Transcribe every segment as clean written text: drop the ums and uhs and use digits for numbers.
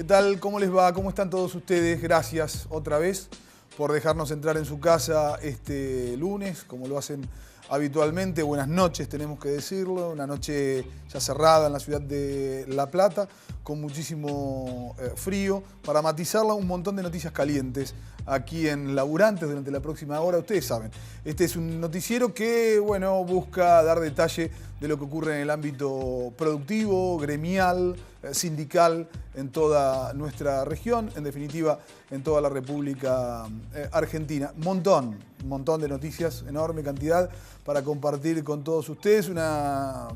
tal? ¿Cómo les va? ¿Cómo están todos ustedes? Gracias otra vez por dejarnos entrar en su casa este lunes, como lo hacen habitualmente. Buenas noches, tenemos que decirlo. Una noche ya cerrada en la ciudad de La Plata, con muchísimo frío. Para matizarla, un montón de noticias calientes aquí en Laburantes durante la próxima hora. Ustedes saben, este es un noticiero que, bueno, busca dar detalle de lo que ocurre en el ámbito productivo, gremial, sindical en toda nuestra región, en definitiva en toda la República Argentina. Un montón de noticias, enorme cantidad para compartir con todos ustedes. Una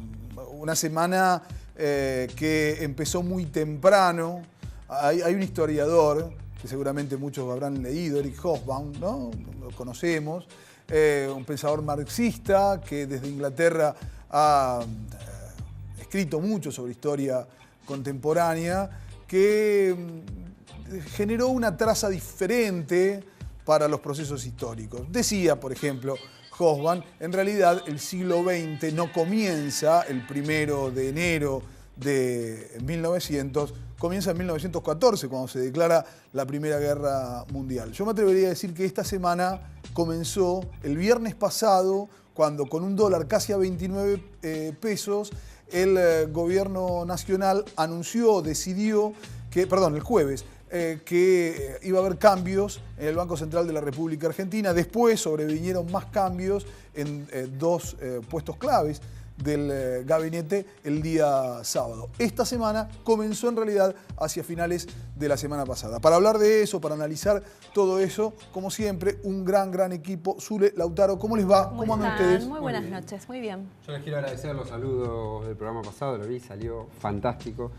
semana que empezó muy temprano. Hay un historiador que seguramente muchos habrán leído, Eric Hobsbawm, ¿no? Lo conocemos, un pensador marxista que desde Inglaterra ha escrito mucho sobre historia contemporánea, que generó una traza diferente para los procesos históricos. Decía, por ejemplo, Hobsbawm, en realidad el siglo XX no comienza el 1 de enero de 1900, comienza en 1914, cuando se declara la Primera Guerra Mundial. Yo me atrevería a decir que esta semana comenzó el viernes pasado, cuando con un dólar casi a 29 pesos, el gobierno nacional decidió que, el jueves, que iba a haber cambios en el Banco Central de la República Argentina. Después sobrevinieron más cambios en dos puestos claves del gabinete el día sábado. Esta semana comenzó en realidad hacia finales de la semana pasada. Para hablar de eso, para analizar todo eso, como siempre, un gran equipo. Zule, Lautaro, ¿cómo les va? ¿Cómo andan ustedes? Muy buenas noches, muy bien. Yo les quiero agradecer los saludos del programa pasado, lo vi, salió fantástico.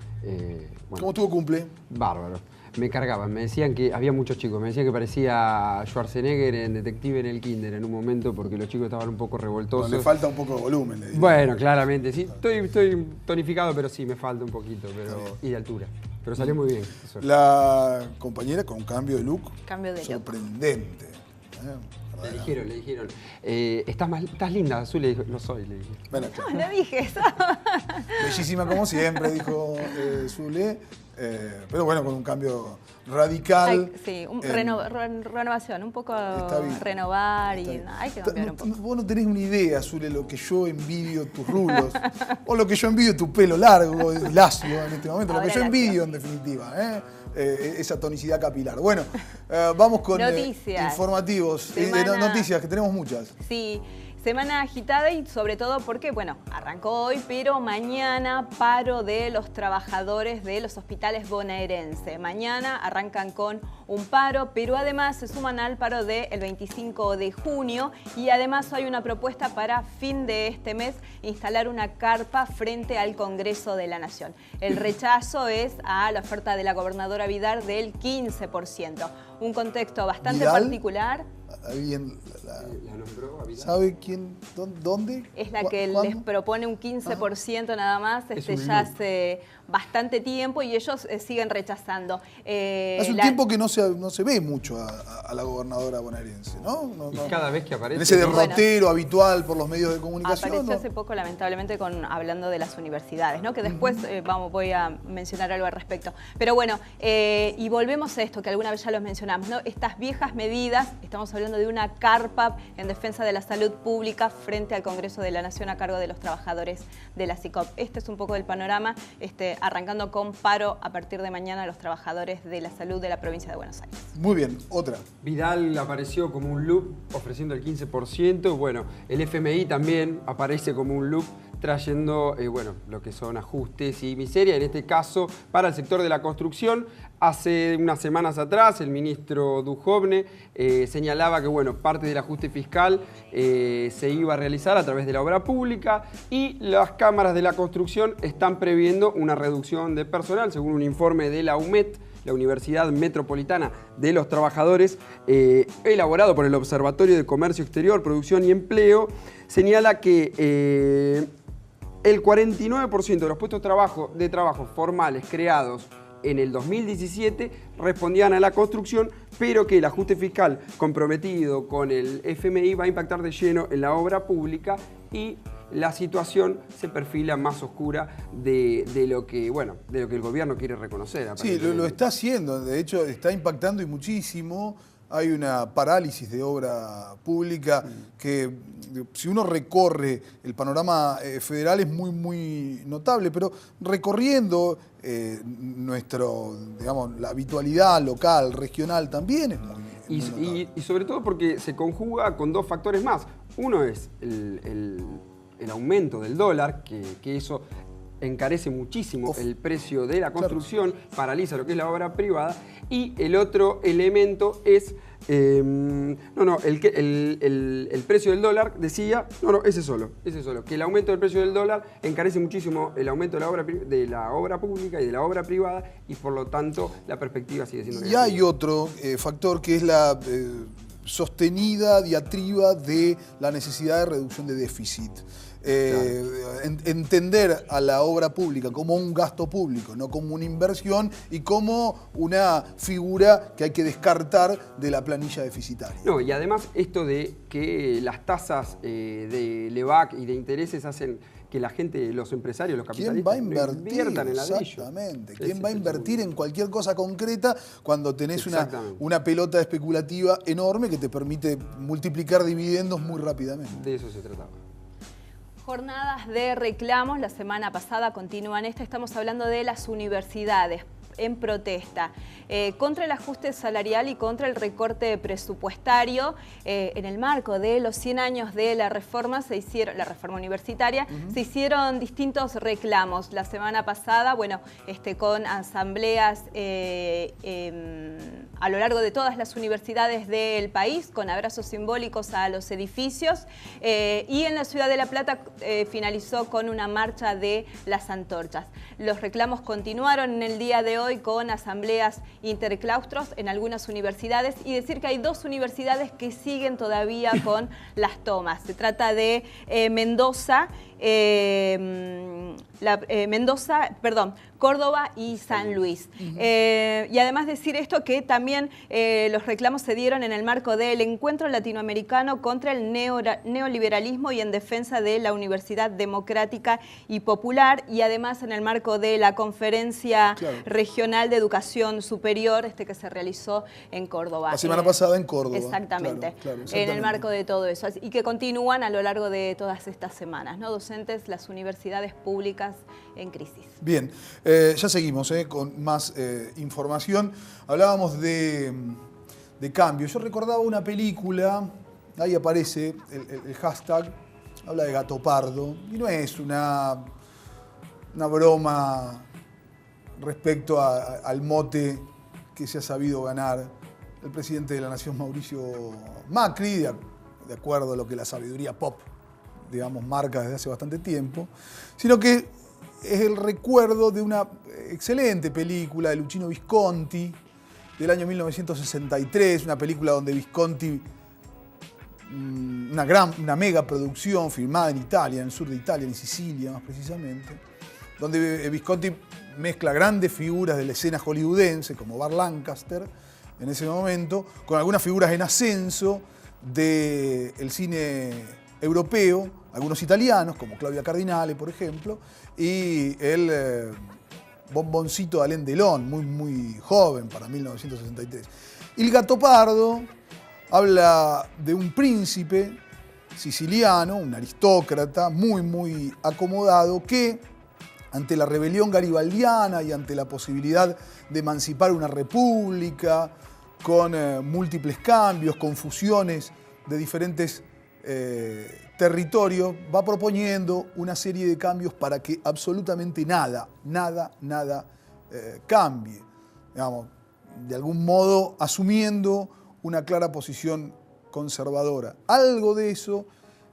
¿Cómo estuvo cumple? Bárbaro. Me cargaban, me decían que había muchos chicos, me decían que parecía Schwarzenegger en Detective en el Kinder en un momento porque los chicos estaban un poco revoltosos. No, le falta un poco de volumen, le digo. Bueno, claramente, sí, estoy tonificado, pero sí, me falta un poquito, y de altura. Pero salió muy bien. La compañera con cambio de look. Cambio de sorprendente. Le dijeron, estás linda, Azul, le dijo, no soy, le dije. Bueno, no dije eso. Bellísima como siempre, dijo Zule. Pero bueno, con un cambio radical. Sí, renovación, un poco renovar y hay que cambiar un poco. Vos no tenés una idea, Zule, lo que yo envidio tus rulos, o lo que yo envidio tu pelo largo y lacio en este momento, lo que yo envidio en definitiva, esa tonicidad capilar. Bueno, vamos con informativos, noticias, que tenemos muchas. Sí. Semana agitada y sobre todo porque, bueno, arrancó hoy, pero mañana paro de los trabajadores de los hospitales bonaerenses. Mañana arrancan con un paro, pero además se suman al paro del 25 de junio y además hay una propuesta para fin de este mes instalar una carpa frente al Congreso de la Nación. El rechazo es a la oferta de la gobernadora Vidal del 15%. Un contexto bastante particular. ¿Alguien la nombró a Vidal? ¿Sabe quién? ¿Dónde? Es la que les propone un 15% nada más, ya hace bastante tiempo y ellos siguen rechazando. Hace un tiempo que no se ve mucho a la gobernadora bonaerense, ¿no? Y cada vez que aparece... En ese derrotero habitual por los medios de comunicación. Apareció hace poco, lamentablemente, hablando de las universidades, ¿no? Que después voy a mencionar algo al respecto. Pero bueno, y volvemos a esto, que alguna vez ya lo mencionamos, ¿no? Estas viejas medidas, estamos hablando de una carpa en defensa de la salud pública frente al Congreso de la Nación a cargo de los trabajadores de la SICOP. Este es un poco del panorama, arrancando con paro a partir de mañana los trabajadores de la salud de la provincia de Buenos Aires. Muy bien, otra. Vidal apareció como un loop ofreciendo el 15%. Bueno, el FMI también aparece como un loop trayendo lo que son ajustes y miseria, en este caso para el sector de la construcción. Hace unas semanas atrás el ministro Duhovne señalaba que parte del ajuste fiscal se iba a realizar a través de la obra pública y las cámaras de la construcción están previendo una reducción de personal, según un informe de la UMET, la Universidad Metropolitana de los Trabajadores, elaborado por el Observatorio de Comercio Exterior, Producción y Empleo, señala que el 49% de los puestos de trabajo formales creados en el 2017 respondían a la construcción, pero que el ajuste fiscal comprometido con el FMI va a impactar de lleno en la obra pública y la situación se perfila más oscura de lo que, bueno, de lo que el gobierno quiere reconocer. Sí, lo está haciendo, de hecho está impactando y muchísimo. Hay una parálisis de obra pública que, si uno recorre el panorama federal, es muy, muy notable, pero recorriendo digamos, la habitualidad local, regional también es muy notable. Y sobre todo porque se conjuga con dos factores más. Uno es el aumento del dólar, que eso encarece muchísimo el precio de la construcción, claro, paraliza lo que es la obra privada. Y el otro elemento es, el precio del dólar, decía, ese solo, que el aumento del precio del dólar encarece muchísimo el aumento de la obra pública y de la obra privada, y por lo tanto la perspectiva sigue siendo negativa. Y hay otro factor que es la sostenida diatriba de la necesidad de reducción de déficit. Entender a la obra pública como un gasto público, no como una inversión y como una figura que hay que descartar de la planilla deficitaria. No, y además esto de que las tasas de LEVAC y de intereses hacen que la gente, los empresarios, los capitalistas, inviertan en ladrillo. Exactamente. ¿Quién va a invertir en cualquier cosa concreta cuando tenés una pelota especulativa enorme que te permite multiplicar dividendos muy rápidamente? De eso se trataba. Jornadas de reclamos, la semana pasada continúan estamos hablando de las universidades en protesta contra el ajuste salarial y contra el recorte presupuestario. En el marco de los 100 años de la reforma universitaria, se hicieron distintos reclamos. La semana pasada, bueno, con asambleas a lo largo de todas las universidades del país, con abrazos simbólicos a los edificios, y en la ciudad de La Plata finalizó con una marcha de las antorchas. Los reclamos continuaron en el día de hoy con asambleas interclaustros en algunas universidades, y decir que hay 2 universidades que siguen todavía con las tomas. Se trata de Mendoza, Córdoba y San Luis. Y además decir esto, que también los reclamos se dieron en el marco del Encuentro Latinoamericano contra el Neoliberalismo y en defensa de la Universidad Democrática y Popular, y además en el marco de la Conferencia Regional de Educación Superior que se realizó en Córdoba. La semana pasada en Córdoba. Exactamente. En el marco de todo eso. Y que continúan a lo largo de todas estas semanas, ¿no? Docentes, las universidades públicas en crisis. Bien, ya seguimos con más información. Hablábamos de cambio. Yo recordaba una película, ahí aparece el hashtag, habla de Gato Pardo, y no es una broma respecto al mote que se ha sabido ganar el presidente de la Nación, Mauricio Macri, de acuerdo a lo que la sabiduría pop, digamos, marca desde hace bastante tiempo, sino que es el recuerdo de una excelente película de Luchino Visconti del año 1963, una película donde Visconti, una mega producción filmada en Italia, en el sur de Italia, en Sicilia más precisamente, donde Visconti mezcla grandes figuras de la escena hollywoodense, como Burt Lancaster en ese momento, con algunas figuras en ascenso del cine europeo, algunos italianos, como Claudia Cardinale, por ejemplo, y el bomboncito de Alain Delon, muy, muy joven para 1963. Il Gattopardo habla de un príncipe siciliano, un aristócrata muy, muy acomodado, que ante la rebelión garibaldiana y ante la posibilidad de emancipar una república con múltiples cambios, con fusiones de diferentes territorios, va proponiendo una serie de cambios para que absolutamente nada cambie. Digamos, de algún modo asumiendo una clara posición conservadora. Algo de eso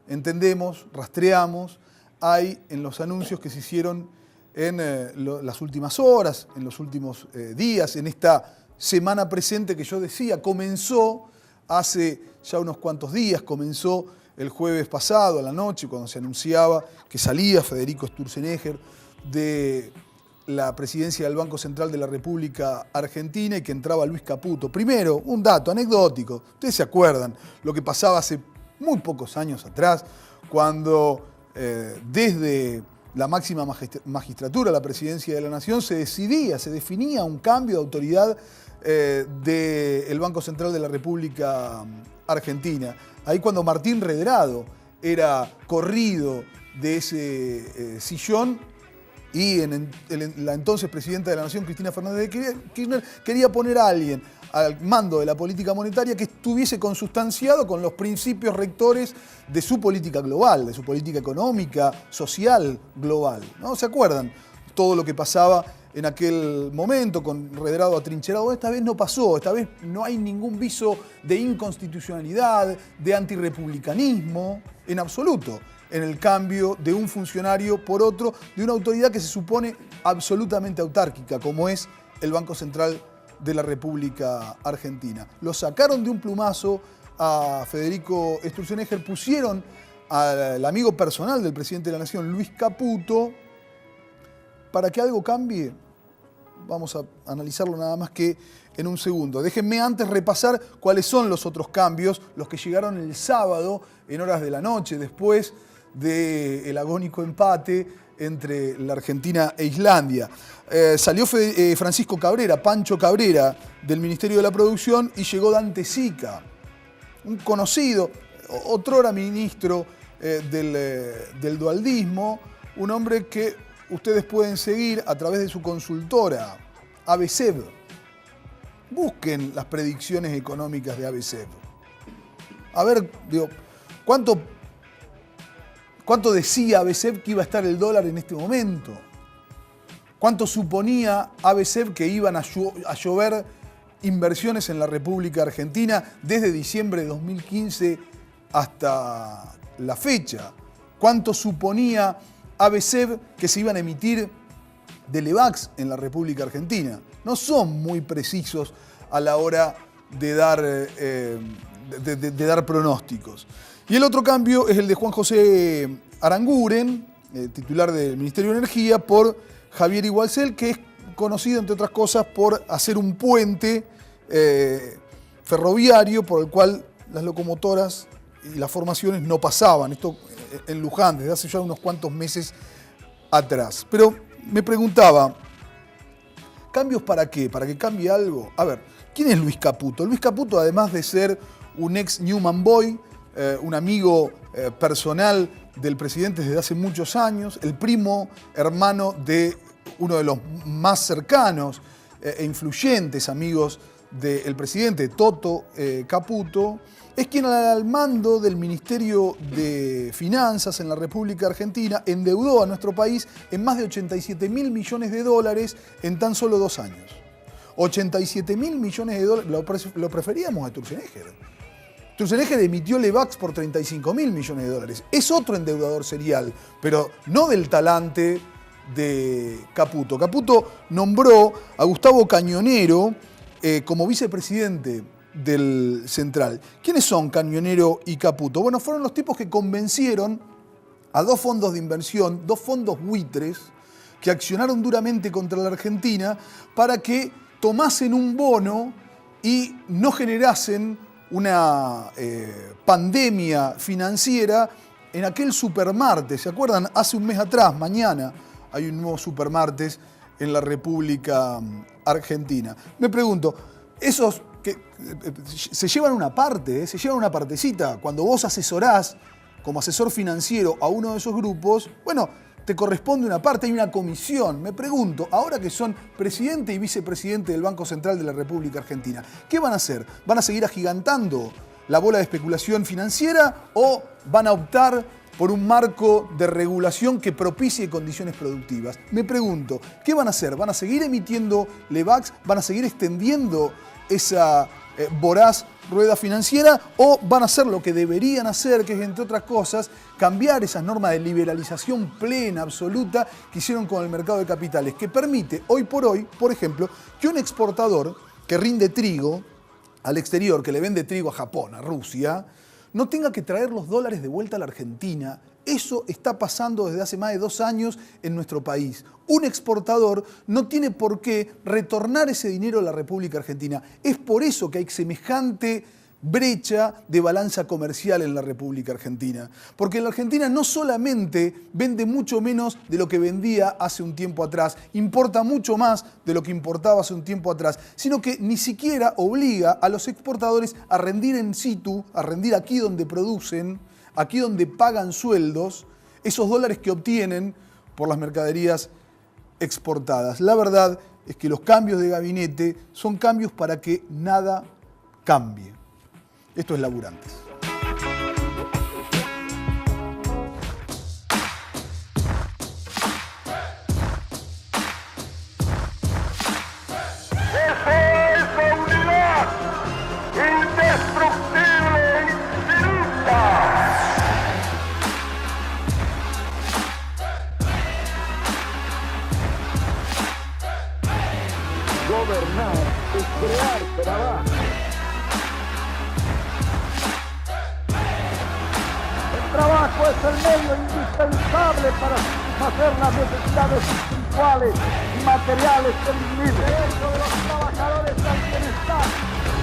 entendemos, rastreamos, hay en los anuncios que se hicieron en las últimas horas, en los últimos días, en esta semana presente que yo decía, comenzó hace ya unos cuantos días, comenzó el jueves pasado a la noche, cuando se anunciaba que salía Federico Sturzenegger de la presidencia del Banco Central de la República Argentina y que entraba Luis Caputo. Primero, un dato anecdótico. Ustedes se acuerdan lo que pasaba hace muy pocos años atrás, cuando desde la máxima magistratura, la presidencia de la Nación, se definía un cambio de autoridad del Banco Central de la República Argentina. Ahí cuando Martín Redrado era corrido de ese sillón y la entonces presidenta de la Nación, Cristina Fernández de Kirchner, quería poner a alguien al mando de la política monetaria que estuviese consustanciado con los principios rectores de su política global, de su política económica, social, global, ¿no? ¿Se acuerdan? Todo lo que pasaba en aquel momento con Redrado atrincherado. Esta vez no pasó, esta vez no hay ningún viso de inconstitucionalidad, de antirrepublicanismo, en absoluto, en el cambio de un funcionario por otro, de una autoridad que se supone absolutamente autárquica, como es el Banco Central de la República Argentina. Lo sacaron de un plumazo a Federico Sturzenegger, pusieron al amigo personal del presidente de la Nación, Luis Caputo. Para que algo cambie, vamos a analizarlo nada más que en un segundo. Déjenme antes repasar cuáles son los otros cambios, los que llegaron el sábado en horas de la noche, después del agónico empate entre la Argentina e Islandia. Salió Francisco Cabrera, Pancho Cabrera, del Ministerio de la Producción, y llegó Dante Sica, un conocido, otrora ministro del dualdismo, un hombre que ustedes pueden seguir a través de su consultora, ABCEB. Busquen las predicciones económicas de ABCEB. A ver, digo, ¿cuánto decía ABCEB que iba a estar el dólar en este momento? ¿Cuánto suponía ABCEB que iban a llover inversiones en la República Argentina desde diciembre de 2015 hasta la fecha? ¿Cuánto suponía ABCEB que se iban a emitir de Levax en la República Argentina? No son muy precisos a la hora de dar pronósticos. Y el otro cambio es el de Juan José Aranguren, titular del Ministerio de Energía, por Javier Igualcel, que es conocido, entre otras cosas, por hacer un puente ferroviario por el cual las locomotoras y las formaciones no pasaban. Esto en Luján, desde hace ya unos cuantos meses atrás. Pero me preguntaba, ¿cambios para qué? ¿Para que cambie algo? A ver, ¿quién es Luis Caputo? Luis Caputo, además de ser un ex Newman Boy, un amigo personal del presidente desde hace muchos años, el primo hermano de uno de los más cercanos e influyentes amigos del presidente, Toto Caputo, es quien al mando del Ministerio de Finanzas en la República Argentina endeudó a nuestro país en más de 87.000 millones de dólares en tan solo 2 años. 87.000 millones de dólares, lo preferíamos a Sturzenegger. Sturzenegger emitió Levax por 35.000 millones de dólares. Es otro endeudador serial, pero no del talante de Caputo. Caputo nombró a Gustavo Cañonero como vicepresidente del Central. ¿Quiénes son Cañonero y Caputo? Bueno, fueron los tipos que convencieron a 2 fondos de inversión, 2 fondos buitres, que accionaron duramente contra la Argentina para que tomasen un bono y no generasen una pandemia financiera en aquel supermartes. ¿Se acuerdan? Hace un mes atrás, mañana, hay un nuevo supermartes en la República Argentina. Me pregunto, esos que se llevan una parte, se llevan una partecita. Cuando vos asesorás como asesor financiero a uno de esos grupos, bueno, te corresponde una parte, hay una comisión. Me pregunto, ahora que son presidente y vicepresidente del Banco Central de la República Argentina, ¿qué van a hacer? ¿Van a seguir agigantando la bola de especulación financiera o van a optar por un marco de regulación que propicie condiciones productivas? Me pregunto, ¿qué van a hacer? ¿Van a seguir emitiendo Levax? ¿Van a seguir extendiendo esa voraz rueda financiera? ¿O van a hacer lo que deberían hacer, que es, entre otras cosas, cambiar esas normas de liberalización plena, absoluta, que hicieron con el mercado de capitales, que permite hoy por hoy, por ejemplo, que un exportador que rinde trigo al exterior, que le vende trigo a Japón, a Rusia, no tenga que traer los dólares de vuelta a la Argentina? Eso está pasando desde hace más de 2 años en nuestro país. Un exportador no tiene por qué retornar ese dinero a la República Argentina. Es por eso que hay semejante brecha de balanza comercial en la República Argentina. Porque en la Argentina no solamente vende mucho menos de lo que vendía hace un tiempo atrás, importa mucho más de lo que importaba hace un tiempo atrás, sino que ni siquiera obliga a los exportadores a rendir in situ, a rendir aquí donde producen, aquí donde pagan sueldos, esos dólares que obtienen por las mercaderías exportadas. La verdad es que los cambios de gabinete son cambios para que nada cambie. Esto es Laburantes. Gobernar es crear trabajo. El trabajo es el medio indispensable para satisfacer las necesidades espirituales y materiales del individuo. Derecho de los trabajadores al bienestar,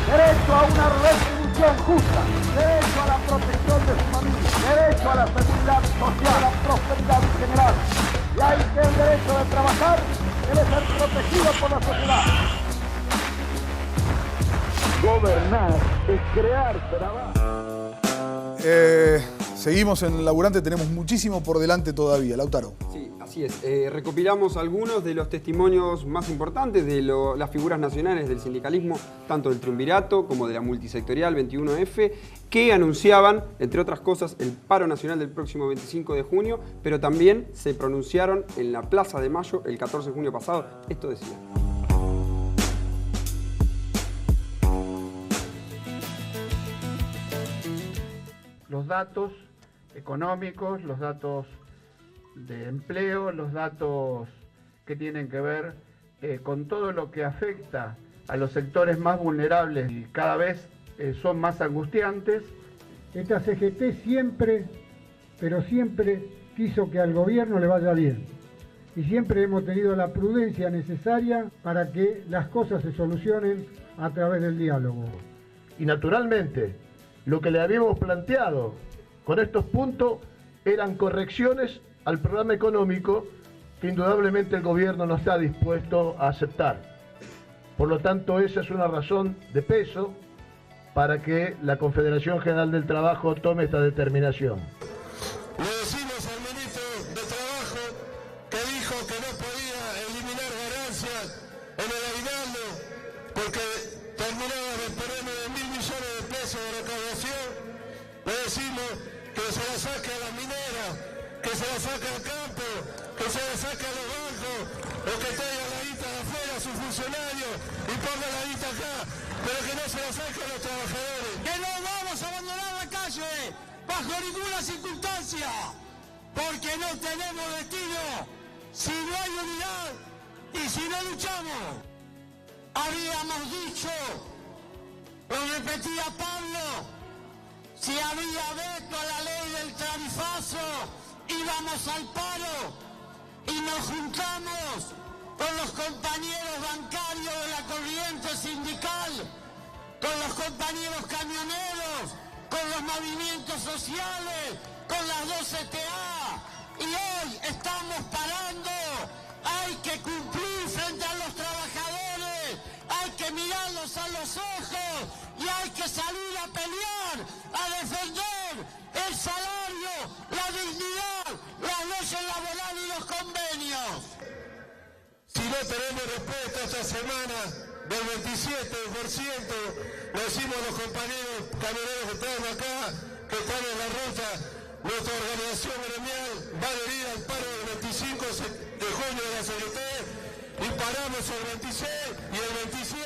derecho a una retribución justa, derecho a la protección de su familia, derecho a la seguridad social, a la prosperidad general. Y hay que el derecho de trabajar debe ser protegido por la sociedad. Gobernar es crear trabajo. Seguimos en Laburante, tenemos muchísimo por delante todavía. Lautaro. Sí, así es. Recopilamos algunos de los testimonios más importantes de las figuras nacionales del sindicalismo, tanto del Triunvirato como de la multisectorial 21F, que anunciaban, entre otras cosas, el paro nacional del próximo 25 de junio, pero también se pronunciaron en la Plaza de Mayo el 14 de junio pasado. Esto decía. Los datos económicos, los datos de empleo, los datos que tienen que ver con todo lo que afecta a los sectores más vulnerables y cada vez son más angustiantes. Esta CGT siempre, pero siempre quiso que al gobierno le vaya bien. Y siempre hemos tenido la prudencia necesaria para que las cosas se solucionen a través del diálogo. Y naturalmente, lo que le habíamos planteado con estos puntos eran correcciones al programa económico que indudablemente el gobierno no está dispuesto a aceptar. Por lo tanto, esa es una razón de peso para que la Confederación General del Trabajo tome esta determinación. Le decimos al ministro de Trabajo que dijo que no podía eliminar ganancias en el aguinaldo porque terminaba de perder 9.000 millones de pesos de recaudación. Le decimos que se la saque a las mineras, que se la saque al campo, que se la saque a los bancos, o que traiga la guita de afuera a sus funcionarios y ponga la guita acá, pero que no se la saque a los trabajadores. Que no vamos a abandonar la calle bajo ninguna circunstancia, porque no tenemos destino si no hay unidad y si no luchamos. Habíamos dicho, lo repetía Pablo, si había veto a la ley del tarifazo, íbamos al paro y nos juntamos con los compañeros bancarios de la corriente sindical, con los compañeros camioneros, con los movimientos sociales, con las 2 TA. Y hoy estamos parando. Hay que cumplir frente a los trabajadores, hay que mirarlos a los ojos y hay que salir a pelear, a defender el salario, la dignidad, las leyes laborales y los convenios. Si no tenemos respuesta esta semana del 27%, lo decimos a los compañeros camioneros que están acá, que están en la ruta, nuestra organización gremial va a adherir al paro del 25 de junio de la CGT y paramos el 26 y el 27.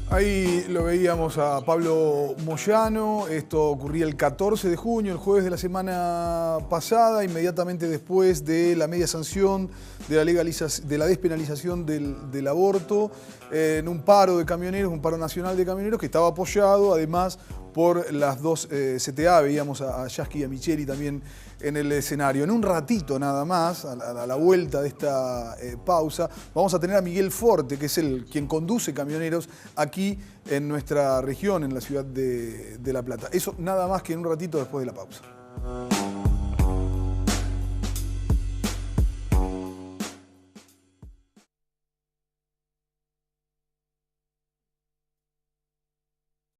Ahí lo veíamos a Pablo Moyano. Esto ocurría el 14 de junio, el jueves de la semana pasada, inmediatamente después de la media sanción de la despenalización del aborto, en un paro de camioneros, un paro nacional de camioneros que estaba apoyado además por las dos CTA. Veíamos a Yasky y a Micheli también en el escenario. En un ratito nada más, a la vuelta de esta pausa, vamos a tener a Miguel Forte, que es quien conduce camioneros aquí en nuestra región, en la ciudad de La Plata. Eso nada más que en un ratito después de la pausa.